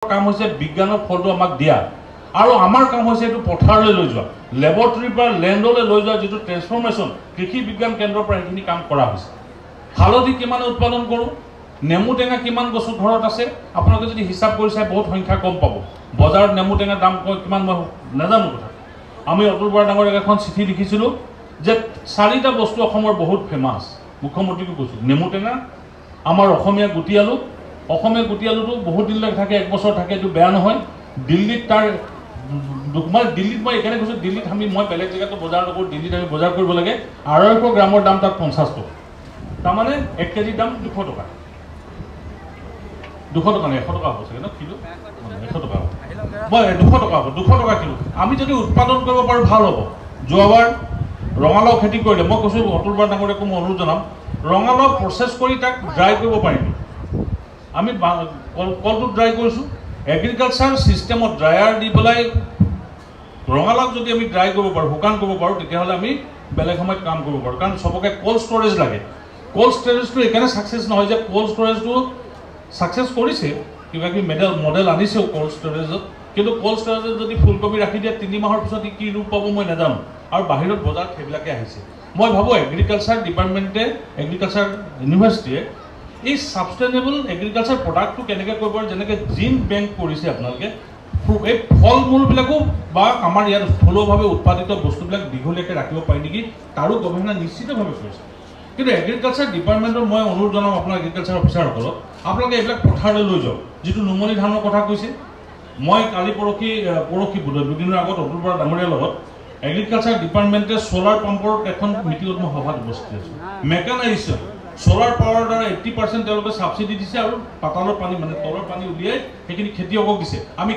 কাম হৈছে বিজ্ঞানৰ ফলটো আমাক দিয়া আৰু আমাৰ কাম হৈছে এইটো পথাৰলৈ লৈ যোৱা ল্যাবৰেটৰীৰ পৰা ল্যান্ডলৈ লৈ যোৱা যেটো ট্ৰান্সফৰমেশন কৃষি বিজ্ঞান কেন্দ্ৰৰ পৰা এইখিনি কাম কৰা হৈছে হালধি কিমান উৎপাদন কৰো নেমু টেঙা কিমান গছৰ ঘৰত আছে আপোনালোকে যদি হিসাব কৰি চাই বহুত সংখ্যা কম পাব বজাৰত নেমু টেঙা দাম কিমান মই নাজানো কথা আমি অতুল বৰা ডাঙৰ এখন চিঠি লিখিছিলো যে চাৰিটা বস্তু অসমৰ বহুত ফেমাস মুখ্যমন্ত্ৰীকে কৈছো নেমু টেঙা আমাৰ অসমীয়া গুটিয়ালুটো বহুত দিন লাগে থাকে এক বছৰ থাকে এটো বেয়া নহয় দিল্লীত তাৰ দিল্লীত মই এখানে কৈছো দিল্লীত মই বেলেগ জায়গাতো বজাৰ নকৰো দিল্লীত আমি বজাৰ কৰিব লাগে 250 গ্ৰামৰ দাম তাত 50 টকা তাৰ মানে 1 কেজি দাম 200 টকা 200 টকা 100 টকা হ'ব চাগে ন কিলো 100 টকা মই 200 টকা হ'ব 200 টকা কিলো আমি যদি উৎপাদন কৰিব পাৰো ভাল হ'ব যোৱাবাৰ ৰঙালাও খেতি কৰিলে মই কৈছো অতুল বৰা ডাঙৰে কোন অনুৰোধ জনাম ৰঙালাও প্ৰসেস কৰি তাক ড্ৰাই কৰিব পাৰিম আমি কলটো ড্ৰাই কৰিছো এগ্ৰিকালচাৰ সিস্টেমত ড্ৰায়াৰ দি বলাই ৰঙালাও যদি আমি ড্ৰাই কৰিব পাৰো হুকান কৰিব পাৰো তেতিয়া হলে আমি বেলেগ সময়ত কাম কৰিব পাৰো কাৰণ সবকে কোল্ড ষ্টৰেজ লাগে কোল্ড ষ্টৰেজটো এখানে সাকসেস নহয় যে কোল্ড ষ্টৰেজটো সাকসেস কৰিছে কিবা কি মডেল আনিছে কোল্ড ষ্টৰেজত কিন্তু কোল্ড ষ্টৰেজত যদি ফুলকবি ৰাখি দিয়া 3 মাহৰ পিছত কি ৰূপ পাব মই নাজানো আৰু বাহিৰত বজাৰ থেবিলাকে আহিছে মই ভাবো এগ্ৰিকালচাৰ ডিপাৰ্টমেন্টে এগ্ৰিকালচাৰ ইউনিভাৰ্চিটিয়ে এই সাস্টেইনেবল এগ্ৰিকালচাৰ প্ৰডাক্টটো কেনেকৈ কৰিব পাৰে যেনেকৈ জিন বেংক কৰিছে আপোনালোকে এই ফল-মূল বিলাকো বা আমাৰ ইয়াৰ স্থূলভাৱে উৎপাদিত বস্তুবিলাক দীঘলীয়াকৈ ৰাখিব পাৰি নেকি তাৰো গৱেষণা নিশ্চিতভাৱে কৰিছে কিন্তু এগ্ৰিকালচাৰ ডিপাৰ্টমেন্টৰ মই অনুৰোধ জনাম আপোনাৰ এগ্ৰিকালচাৰ অফিচাৰসকলক আপোনালোকে এইবিলাক পথাৰলৈ লৈ যাওক যেটো নুমনি ধানৰ কথা কৈছে মই কালি পৰখি দুদিনৰ আগত অতুল বৰা ডাঙৰীয়াৰ লগত এগ্ৰিকালচাৰ ডিপাৰ্টমেন্টে সোলাৰ পাম্পৰ এখন মিটিঙত মই সভাত উপস্থিত আছো মেকানাইজেশ্যন সোলাৰ পাৱাৰ দ্বাৰা 80% তেওঁলোকে সাবসিডি দিছে আৰু পাতালৰ পানী মানে তলৰ পানী উলিয়াই সেইখিনি খেতিয়কক দিছে আমি